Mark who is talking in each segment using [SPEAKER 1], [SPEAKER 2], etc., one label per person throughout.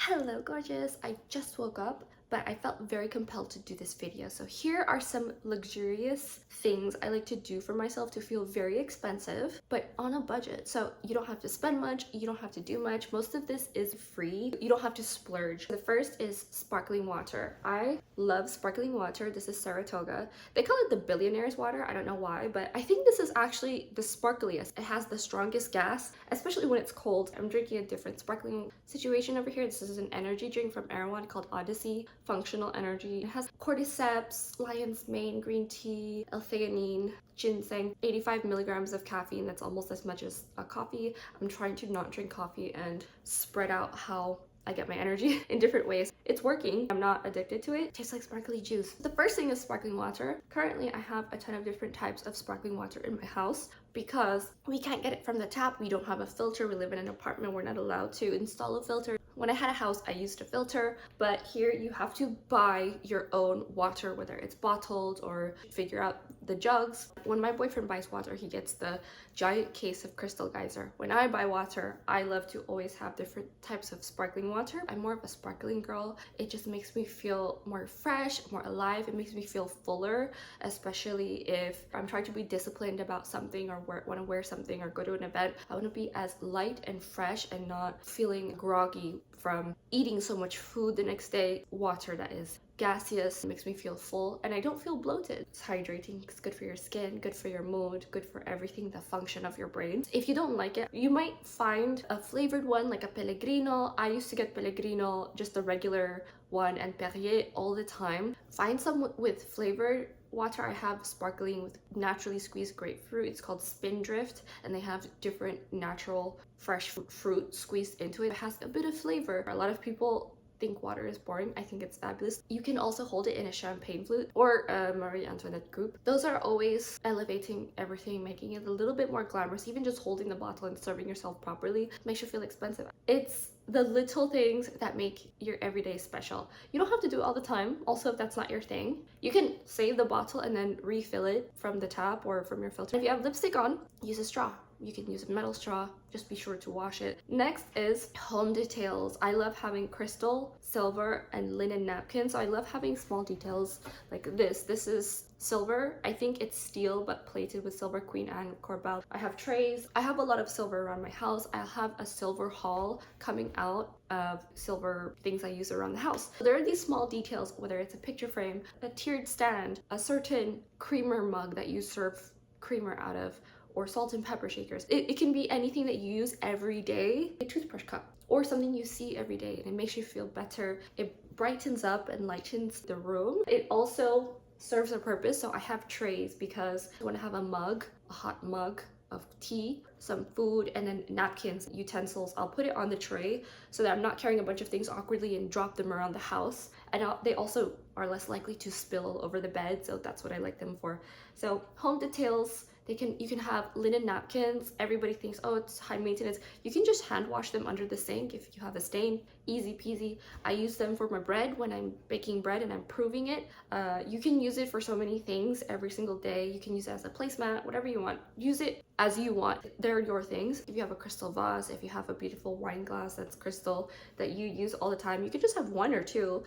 [SPEAKER 1] Hello gorgeous! I just woke up, but I felt very compelled to do this video. So here are some luxurious things I like to do for myself to feel very expensive, but on a budget. So you don't have to spend much, you don't have to do much. Most of this is free. You don't have to splurge. The first is sparkling water. I love sparkling water. This is Saratoga. They call it the billionaire's water. I don't know why, but I think this is actually the sparkliest. It has the strongest gas, especially when it's cold. I'm drinking a different sparkling situation over here. This is an energy drink from Erewhon called Odyssey Functional Energy. It has cordyceps, lion's mane, green tea, L-theanine, ginseng, 85 milligrams of caffeine. That's almost as much as a coffee. I'm trying to not drink coffee and spread out how I get my energy in different ways. It's working. I'm not addicted to it. It tastes like sparkly juice. The first thing is sparkling water. Currently, I have a ton of different types of sparkling water in my house because we can't get it from the tap. We don't have a filter. We live in an apartment. We're not allowed to install a filter. When I had a house, I used a filter, but here you have to buy your own water, whether it's bottled or figure out the jugs. When my boyfriend buys water, he gets the giant case of Crystal Geyser. When I buy water, I love to always have different types of sparkling water. I'm more of a sparkling girl. It just makes me feel more fresh, more alive. It makes me feel fuller, especially if I'm trying to be disciplined about something or want to wear something or go to an event. I want to be as light and fresh and not feeling groggy from eating so much food the next day. Water that is gaseous makes me feel full and I don't feel bloated. It's hydrating, it's good for your skin, good for your mood, good for everything, the function of your brain. If you don't like it, you might find a flavored one like a Pellegrino. I used to get Pellegrino, just the regular one, and Perrier all the time. Find some with flavored water. I have sparkling with naturally squeezed grapefruit. It's called Spindrift, and they have different natural fresh fruit squeezed into it. It has a bit of flavor. A lot of people think water is boring. I think it's fabulous. You can also hold it in a champagne flute or a Marie Antoinette coupe. Those are always elevating everything, making it a little bit more glamorous. Even just holding the bottle and serving yourself properly makes you feel expensive. It's the little things that make your everyday special. You don't have to do it all the time. Also, if that's not your thing, you can save the bottle and then refill it from the tap or from your filter. If you have lipstick on, use a straw. You can use a metal straw, just be sure to wash it. Next is home details. I love having crystal, silver, and linen napkins. So I love having small details like this. This is silver. I think it's steel but plated with silver, Queen Anne corbel. I have trays. I have a lot of silver around my house. I'll have a silver haul coming out of silver things I use around the house. There are these small details, whether it's a picture frame, a tiered stand, a certain creamer mug that you serve creamer out of, or salt and pepper shakers. It can be anything that you use every day. A toothbrush cup or something you see every day and it makes you feel better. It brightens up and lightens the room. It also serves a purpose. So I have trays because I want to have a mug, a hot mug of tea, some food, and then napkins, utensils. I'll put it on the tray so that I'm not carrying a bunch of things awkwardly and drop them around the house. And they also are less likely to spill all over the bed, so that's what I like them for. So home details. You can have linen napkins. Everybody thinks, oh, it's high maintenance. You can just hand wash them under the sink if you have a stain. Easy peasy. I use them for my bread when I'm baking bread and I'm proving it. You can use it for so many things every single day. You can use it as a placemat, whatever you want. Use it as you want. They're your things. If you have a crystal vase, if you have a beautiful wine glass that's crystal that you use all the time, you can just have one or two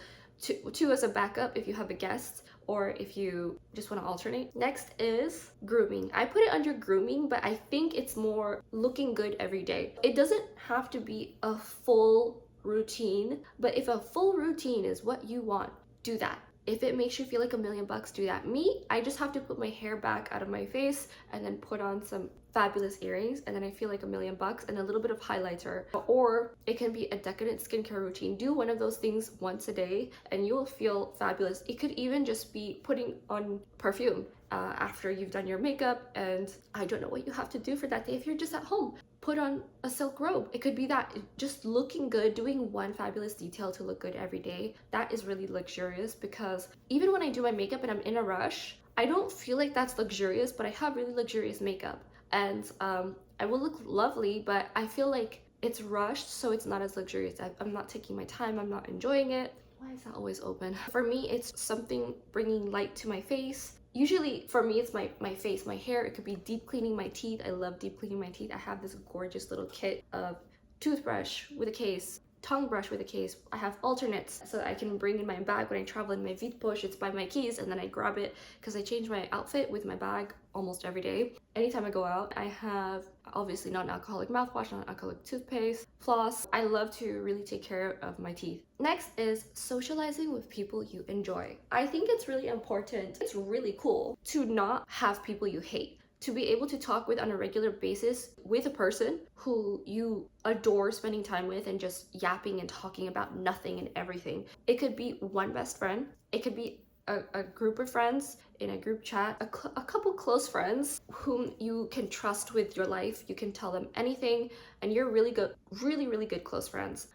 [SPEAKER 1] as a backup if you have a guest or if you just want to alternate. Next is grooming. I put it under grooming, but I think it's more looking good every day. It doesn't have to be a full routine, but if a full routine is what you want, do that. If it makes you feel like $1,000,000, do that. Me, I just have to put my hair back out of my face and then put on some fabulous earrings and then I feel like $1,000,000 and a little bit of highlighter. Or it can be a decadent skincare routine. Do one of those things once a day and you will feel fabulous. It could even just be putting on perfume after you've done your makeup, and I don't know what you have to do for that day. If you're just at home, put on a silk robe. It could be that. Just looking good, doing one fabulous detail to look good every day. That is really luxurious because even when I do my makeup and I'm in a rush, I don't feel like that's luxurious, but I have really luxurious makeup. And I will look lovely, but I feel like it's rushed, so it's not as luxurious. I'm not taking my time, I'm not enjoying it. Why is that always open? For me, it's something bringing light to my face. Usually for me, it's my face, my hair. It could be deep cleaning my teeth. I love deep cleaning my teeth. I have this gorgeous little kit of toothbrush with a case, tongue brush with a case. I have alternates so that I can bring in my bag when I travel in my Vitposh. It's by my keys and then I grab it because I change my outfit with my bag almost every day. Anytime I go out, I have obviously non-alcoholic mouthwash, non-alcoholic toothpaste, floss. I love to really take care of my teeth. Next is socializing with people you enjoy. I think it's really important. It's really cool to not have people you hate. To be able to talk with on a regular basis with a person who you adore spending time with and just yapping and talking about nothing and everything. It could be one best friend. It could be a group of friends in a group chat, a couple close friends whom you can trust with your life. You can tell them anything and you're really good, really good close friends.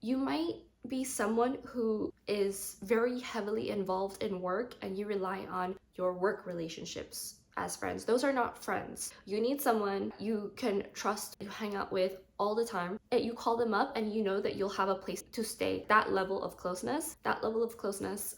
[SPEAKER 1] You might be someone who is very heavily involved in work and you rely on your work relationships as friends. Those are not friends. You need someone you can trust, you hang out with all the time, and you call them up and you know that you'll have a place to stay. That level of closeness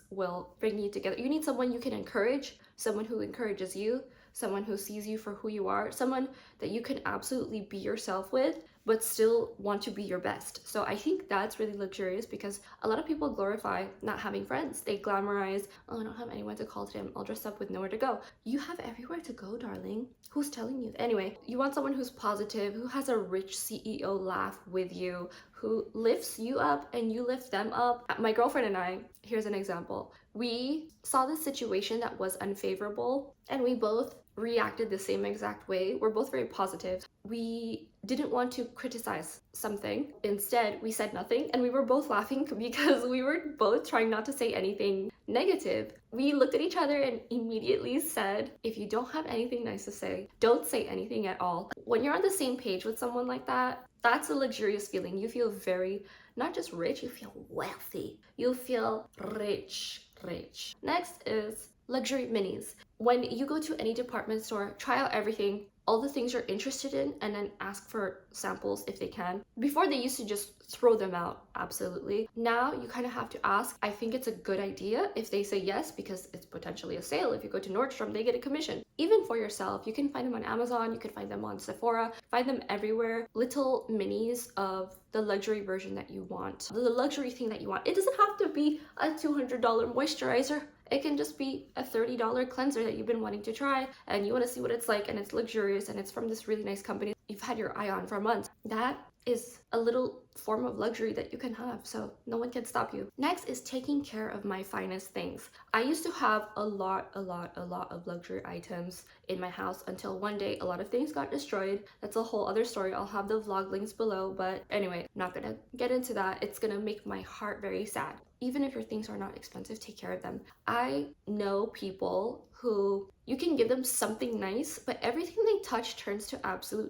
[SPEAKER 1] will bring you together. You need someone you can encourage, someone who encourages you, someone who sees you for who you are, someone that you can absolutely be yourself with but still want to be your best. So I think that's really luxurious because a lot of people glorify not having friends. They glamorize, oh, I don't have anyone to call today, I'm all dressed up with nowhere to go. You have everywhere to go, darling. Who's telling you? Anyway, you want someone who's positive, who has a rich CEO laugh with you, who lifts you up and you lift them up. My girlfriend and I, here's an example. We saw this situation that was unfavorable and we both reacted the same exact way. We're both very positive. We didn't want to criticize something. Instead, we said nothing and we were both laughing because we were both trying not to say anything negative. We looked at each other and immediately said, if you don't have anything nice to say, don't say anything at all. When you're on the same page with someone like that, that's a luxurious feeling. You feel very, not just rich, you feel wealthy. You feel rich. Next is luxury minis. When you go to any department store, try out everything, all the things you're interested in, and then ask for samples if they can. Before they used to just throw them out, absolutely. Now you kind of have to ask. I think it's a good idea if they say yes because it's potentially a sale. If you go to Nordstrom, they get a commission. Even for yourself, you can find them on Amazon, you can find them on Sephora, find them everywhere. Little minis of the luxury version that you want, the luxury thing that you want. It doesn't have to be a $200 moisturizer. It can just be a $30 cleanser that you've been wanting to try and you want to see what it's like and it's luxurious and it's from this really nice company you've had your eye on for months. That is a little form of luxury that you can have, so no one can stop you. Next is taking care of my finest things. I used to have a lot of luxury items in my house until one day a lot of things got destroyed. That's a whole other story. I'll have the vlog links below, but anyway, I'm not gonna get into that. It's gonna make my heart very sad. Even if your things are not expensive, take care of them. I know people who you can give them something nice, but everything they touch turns to absolute.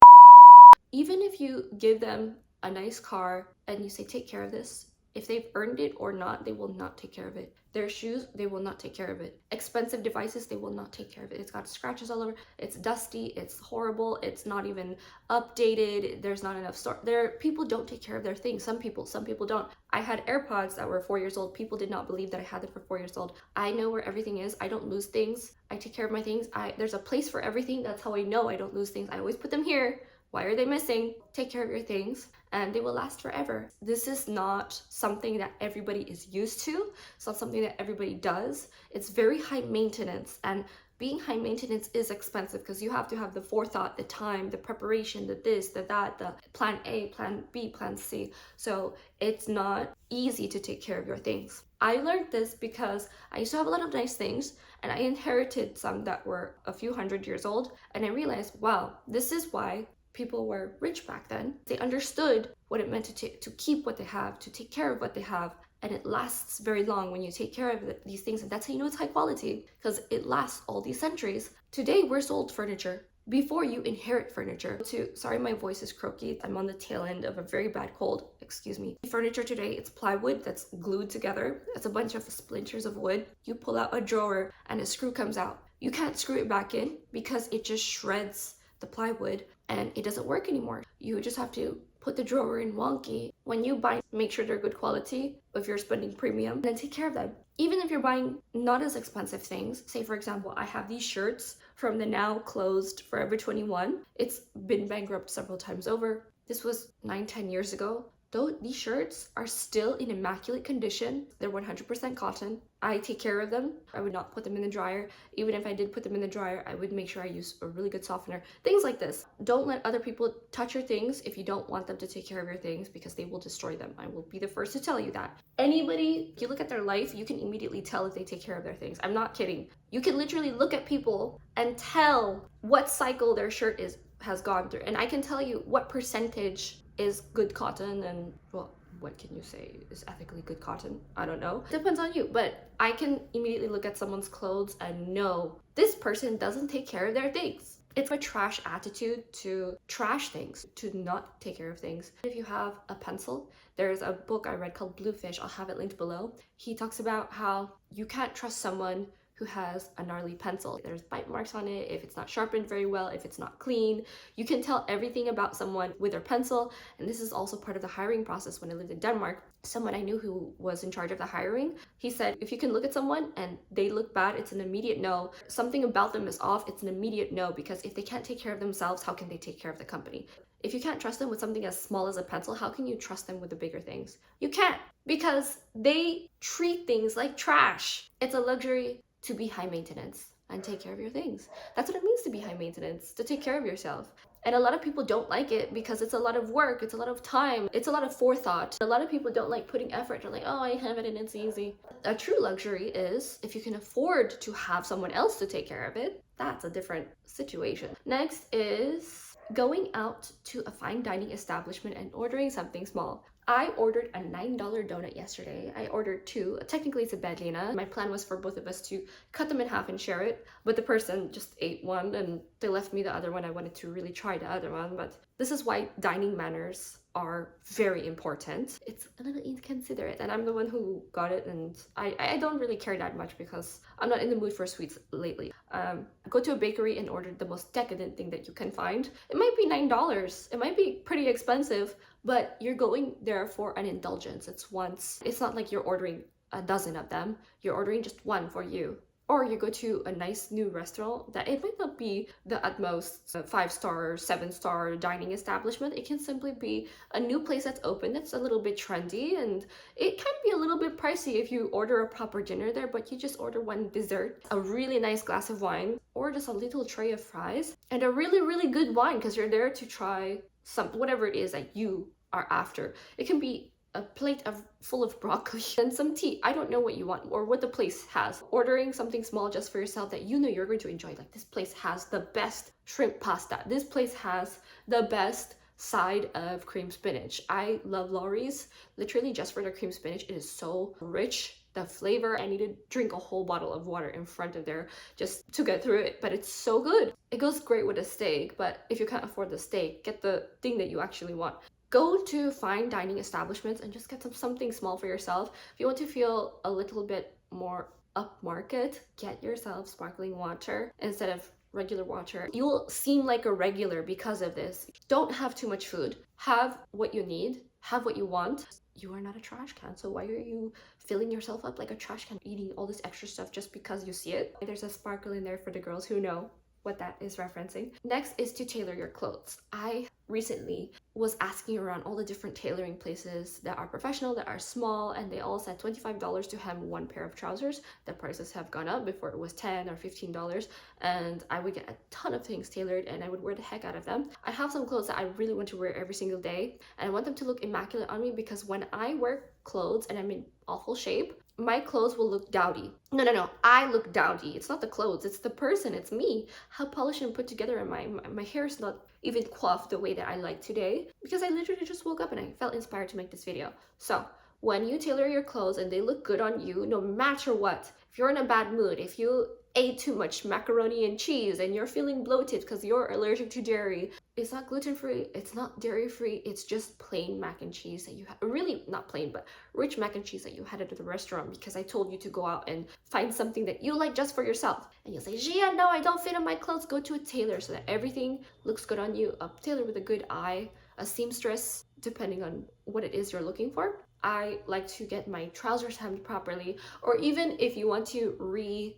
[SPEAKER 1] Even if you give them a nice car and you say, take care of this, if they've earned it or not, they will not take care of it. Their shoes, they will not take care of it. Expensive devices, they will not take care of it. It's got scratches all over, it's dusty, it's horrible, it's not even updated, there's not enough store. People don't take care of their things. Some people don't. I had AirPods that were 4 years old. People did not believe that I had them for 4 years old. I know where everything is. I don't lose things. I take care of my things. There's a place for everything. That's how I know I don't lose things. I always put them here. Why are they missing? Take care of your things and they will last forever. This is not something that everybody is used to. It's not something that everybody does. It's very high maintenance, and being high maintenance is expensive because you have to have the forethought, the time, the preparation, the this, the that, the plan A, plan B, plan C. So it's not easy to take care of your things. I learned this because I used to have a lot of nice things and I inherited some that were a few hundred years old, and I realized, wow, this is why people were rich back then. They understood what it meant to keep what they have, to take care of what they have, and it lasts very long when you take care of these things, and that's how you know it's high quality, because it lasts all these centuries. Today, we're sold furniture. Before, you inherit furniture. Sorry, my voice is croaky. I'm on the tail end of a very bad cold. Excuse me. Furniture today, it's plywood that's glued together. It's a bunch of splinters of wood. You pull out a drawer and a screw comes out. You can't screw it back in because it just shreds the plywood and it doesn't work anymore. You just have to put the drawer in wonky. When you buy, make sure they're good quality if you're spending premium, and then take care of them. Even if you're buying not as expensive things, say for example, I have these shirts from the now closed Forever 21. It's been bankrupt several times over. This was 9-10 years ago. though these shirts are still in immaculate condition. They're 100% cotton. I take care of them. I would not put them in the dryer. Even if I did put them in the dryer, I would make sure I use a really good softener. Things like this. Don't let other people touch your things if you don't want them to take care of your things, because they will destroy them. I will be the first to tell you that. Anybody, if you look at their life, you can immediately tell if they take care of their things. I'm not kidding. You can literally look at people and tell what cycle their shirt has gone through. And I can tell you what percentage is good cotton and, well, what can you say is ethically good cotton? I don't know. Depends on you, but I can immediately look at someone's clothes and know this person doesn't take care of their things. It's a trash attitude to trash things, to not take care of things. If you have a pencil, there's a book I read called Bluefish. I'll have it linked below. He talks about how you can't trust someone who has a gnarly pencil. There's bite marks on it, if it's not sharpened very well, if it's not clean. You can tell everything about someone with their pencil, and this is also part of the hiring process. When I lived in Denmark, someone I knew who was in charge of the hiring, he said, if you can look at someone and they look bad, it's an immediate no. Something about them is off, it's an immediate no, because if they can't take care of themselves, how can they take care of the company? If you can't trust them with something as small as a pencil, how can you trust them with the bigger things? You can't, because they treat things like trash. It's a luxury to be high maintenance and take care of your things. That's what it means to be high maintenance, to take care of yourself. And a lot of people don't like it because it's a lot of work, it's a lot of time, it's a lot of forethought. A lot of people don't like putting effort. They're like, oh, I have it and it's easy. A true luxury is if you can afford to have someone else to take care of it. That's a different situation. Next is going out to a fine dining establishment and ordering something small. I ordered a $9 donut yesterday. I ordered two. Technically, it's a Berliner. My plan was for both of us to cut them in half and share it, but the person just ate one and they left me the other one. I wanted to really try the other one, but this is why dining manners are very important. It's a little inconsiderate, and I'm the one who got it, and I don't really care that much because I'm not in the mood for sweets lately. Go to a bakery and order the most decadent thing that you can find. It might be $9. It might be pretty expensive, but you're going there for an indulgence. It's once. It's not like you're ordering a dozen of them. You're ordering just one for you. Or you go to a nice new restaurant that it might not be the utmost 5-star, 7-star dining establishment. It can simply be a new place that's open, that's a little bit trendy, and it can be a little bit pricey if you order a proper dinner there, but you just order one dessert, a really nice glass of wine, or just a little tray of fries, and a really, really good wine because you're there to try whatever it is that you are after. It can be a plate full of broccoli and some tea. I don't know what you want or what the place has. Ordering something small just for yourself that you know you're going to enjoy. Like, this place has the best shrimp pasta. This place has the best side of cream spinach. I love Lawry's literally just for their cream spinach. It is so rich. The flavor, I need to drink a whole bottle of water in front of there just to get through it, but it's so good. It goes great with a steak, but if you can't afford the steak, get the thing that you actually want. Go to fine dining establishments and just get something small for yourself. If you want to feel a little bit more upmarket, get yourself sparkling water instead of regular water. You'll seem like a regular because of this. Don't have too much food. Have what you need. Have what you want. You are not a trash can, so why are you filling yourself up like a trash can, eating all this extra stuff just because you see it? There's a sparkle in there for the girls who know what that is referencing. Next is to tailor your clothes. I recently was asking around all the different tailoring places that are professional, that are small, and they all said $25 to hem one pair of trousers. The prices have gone up. Before it was $10 or $15, and I would get a ton of things tailored and I would wear the heck out of them. I have some clothes that I really want to wear every single day, and I want them to look immaculate on me because when I wear clothes and I'm in awful shape, my clothes will look dowdy. No, I look dowdy. It's not the clothes, it's the person, it's me. How polished and put together am I? My hair is not even coiffed the way that I like today because I literally just woke up and I felt inspired to make this video. So when you tailor your clothes and they look good on you, no matter what, if you're in a bad mood, if you ate too much macaroni and cheese and you're feeling bloated because you're allergic to dairy, it's not gluten-free, it's not dairy-free, it's just plain mac and cheese that you had, really not plain, but rich mac and cheese that you had at the restaurant because I told you to go out and find something that you like just for yourself. And you'll say, Gia, no, I don't fit on my clothes. Go to a tailor so that everything looks good on you. A tailor with a good eye, a seamstress, depending on what it is you're looking for. I like to get my trousers hemmed properly, or even if you want to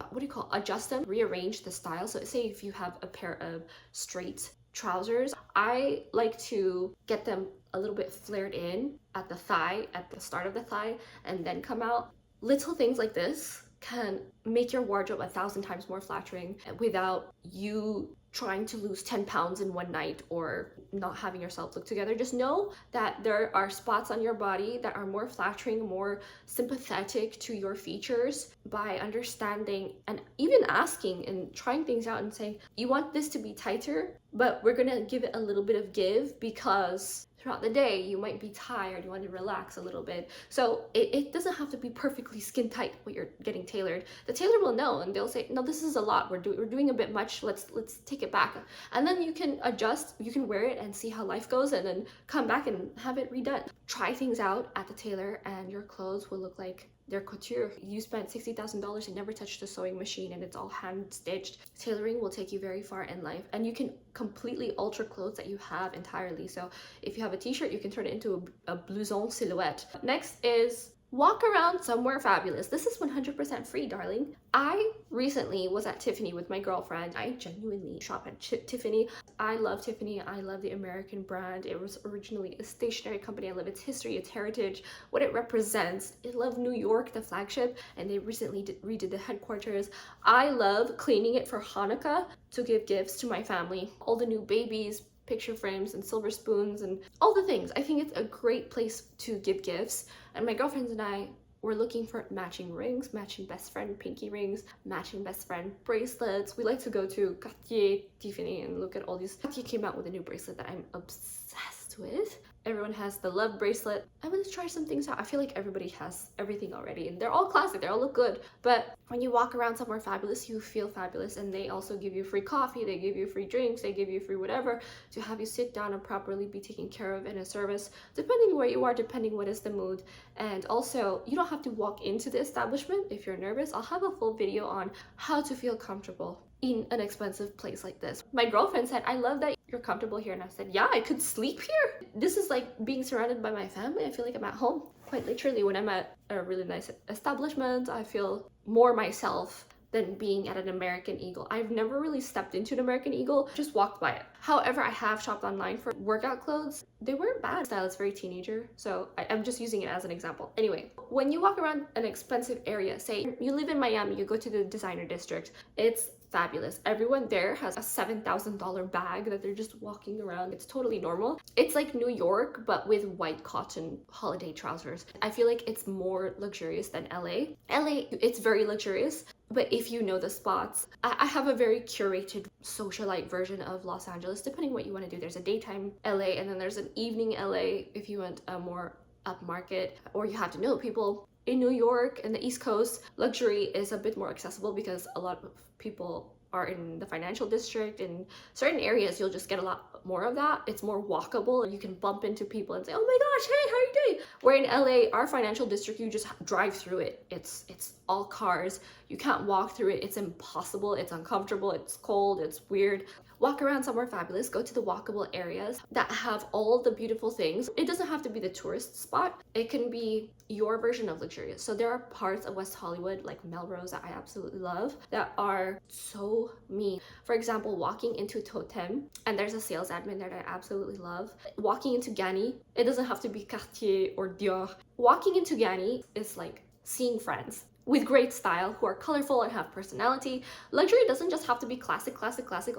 [SPEAKER 1] adjust them, rearrange the style. So say if you have a pair of straight trousers, I like to get them a little bit flared in at the thigh, at the start of the thigh, and then come out. Little things like this can make your wardrobe 1,000 times more flattering without you trying to lose 10 pounds in one night or not having yourself look together. Just know that there are spots on your body that are more flattering, more sympathetic to your features by understanding and even asking and trying things out and saying, you want this to be tighter, but we're gonna give it a little bit of give because throughout the day you might be tired, you want to relax a little bit. So it doesn't have to be perfectly skin tight what you're getting tailored. The tailor will know and they'll say, no, this is a lot, we're doing a bit much, let's take it back. And then you can adjust, you can wear it and see how life goes and then come back and have it redone. Try things out at the tailor and your clothes will look like they're couture. You spent $60,000 and never touched a sewing machine and it's all hand stitched. Tailoring will take you very far in life and you can completely alter clothes that you have entirely. So if you have a t-shirt, you can turn it into a blouson silhouette. Next is walk around somewhere fabulous. This is 100% free, darling. I recently was at Tiffany with my girlfriend. I genuinely shop at Tiffany. I love Tiffany. I love the American brand. It was originally a stationery company. I love its history, its heritage, what it represents. I love New York, the flagship, and they recently redid the headquarters. I love cleaning it for Hanukkah to give gifts to my family. All the new babies, picture frames and silver spoons and all the things. I think it's a great place to give gifts. And my girlfriends and I were looking for matching rings, matching best friend pinky rings, matching best friend bracelets. We like to go to Cartier, Tiffany, and look at all these. Cartier came out with a new bracelet that I'm obsessed with. Everyone has the love bracelet. I'm gonna try some things out. I feel like everybody has everything already and they're all classic, they all look good. But when you walk around somewhere fabulous, you feel fabulous, and they also give you free coffee, they give you free drinks, they give you free whatever to have you sit down and properly be taken care of in a service, depending where you are, depending what is the mood. And also, you don't have to walk into the establishment if you're nervous. I'll have a full video on how to feel comfortable in an expensive place like this. My girlfriend said, I love that you're comfortable here. And I said, yeah, I could sleep here. This is like being surrounded by my family. I feel like I'm at home. Quite literally, when I'm at a really nice establishment, I feel more myself than being at an American Eagle. I've never really stepped into an American Eagle, just walked by it. However, I have shopped online for workout clothes. They weren't bad. Style is very teenager, so I'm just using it as an example. Anyway, when you walk around an expensive area, say you live in Miami, you go to the designer district, it's fabulous. Everyone there has a $7,000 bag that they're just walking around. It's totally normal. It's like New York, but with white cotton holiday trousers. I feel like it's more luxurious than LA. LA, it's very luxurious, but if you know the spots, I have a very curated socialite version of Los Angeles, depending what you want to do. There's a daytime LA and then there's an evening LA if you want a more upmarket, or you have to know people. In New York and the East Coast, luxury is a bit more accessible because a lot of people are in the financial district. In certain areas, you'll just get a lot more of that. It's more walkable and you can bump into people and say, oh my gosh, hey, how are you doing? Where in LA, our financial district, you just drive through it. It's all cars. You can't walk through it. It's impossible. It's uncomfortable. It's cold. It's weird. Walk around somewhere fabulous. Go to the walkable areas that have all the beautiful things. It doesn't have to be the tourist spot. It can be your version of luxurious. So there are parts of West Hollywood, like Melrose, that I absolutely love, that are so me. For example, walking into Totem, and there's a sales admin there that I absolutely love. Walking into Ganni, it doesn't have to be Cartier or Dior. Walking into Ganni is like seeing friends with great style, who are colorful and have personality. Luxury doesn't just have to be classic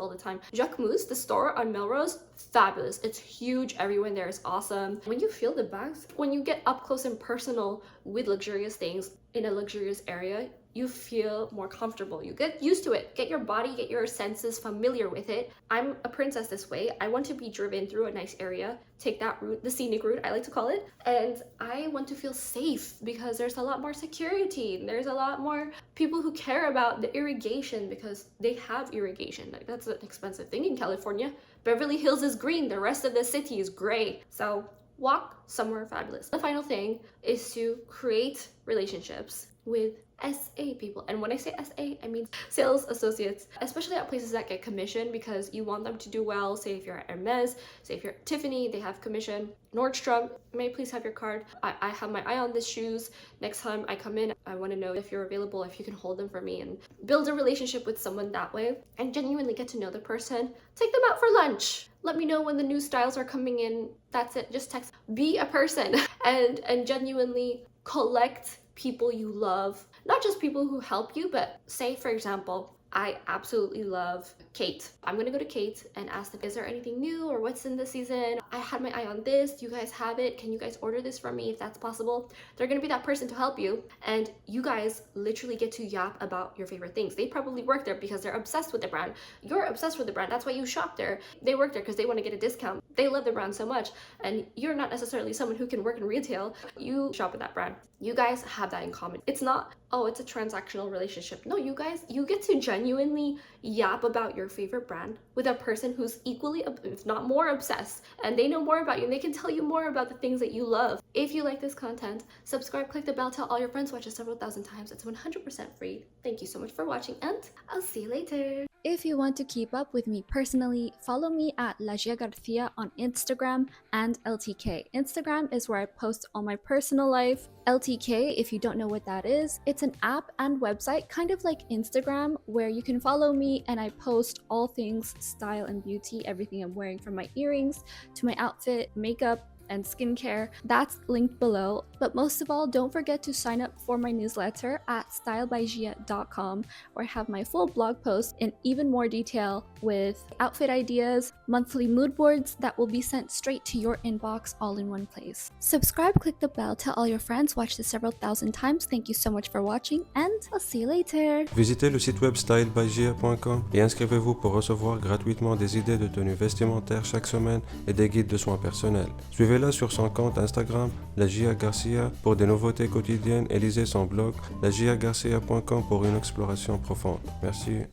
[SPEAKER 1] all the time. Jacquemus, the store on Melrose, fabulous. It's huge, everyone there is awesome. When you feel the bags, when you get up close and personal with luxurious things in a luxurious area, you feel more comfortable. You get used to it. Get your body, get your senses familiar with it. I'm a princess this way. I want to be driven through a nice area, take that route, the scenic route, I like to call it. And I want to feel safe because there's a lot more security. There's a lot more people who care about the irrigation because they have irrigation. Like, that's an expensive thing in California. Beverly Hills is green. The rest of the city is gray. So walk somewhere fabulous. The final thing is to create relationships with SA people. And when I say SA, I mean sales associates, especially at places that get commission because you want them to do well. Say if you're at Hermes, say if you're at Tiffany, they have commission. Nordstrom, may I please have your card? I have my eye on these shoes. Next time I come in, I want to know if you're available, if you can hold them for me, and build a relationship with someone that way and genuinely get to know the person. Take them out for lunch. Let me know when the new styles are coming in. That's it. Just text. Be a person and genuinely collect people you love. Not just people who help you, but say, for example, I absolutely love Kate. I'm gonna go to Kate and ask them, is there anything new or what's in the season? I had my eye on this. Do you guys have it? Can you guys order this from me if that's possible? They're gonna be that person to help you, and you guys literally get to yap about your favorite things. They probably work there because they're obsessed with the brand. You're obsessed with the brand. That's why you shop there. They work there because they want to get a discount. They love the brand so much, and you're not necessarily someone who can work in retail. You shop with that brand. You guys have that in common. It's not, oh, it's a transactional relationship. No, you guys, you get to genuinely yap about your favorite brand with a person who's equally, if not more, obsessed, and they know more about you and they can tell you more about the things that you love. If you like this content, subscribe, click the bell, tell all your friends, watch it several thousand times. It's 100% free. Thank you so much for watching, and I'll see you later.
[SPEAKER 2] If you want to keep up with me personally, follow me at La Gia Garcia on Instagram and LTK. Instagram is where I post all my personal life. LTK, if you don't know what that is, it's an app and website kind of like Instagram where you can follow me and I post all things style and beauty, everything I'm wearing from my earrings to my outfit, makeup, and skincare. That's linked below. But most of all, don't forget to sign up for my newsletter at stylebygia.com, where I have my full blog post in even more detail with outfit ideas, monthly mood boards that will be sent straight to your inbox all in one place. Subscribe, click the bell, tell all your friends, watch this several thousand times. Thank you so much for watching, and I'll see you later.
[SPEAKER 3] Visitez le site web stylebygia.com et inscrivez-vous pour recevoir gratuitement des idées de tenues vestimentaires chaque semaine et des guides de soins personnels. Suivez-la sur son compte Instagram, La Gia Garcia, pour des nouveautés quotidiennes et lisez son blog, lagiagarcia.com pour une exploration profonde. Merci.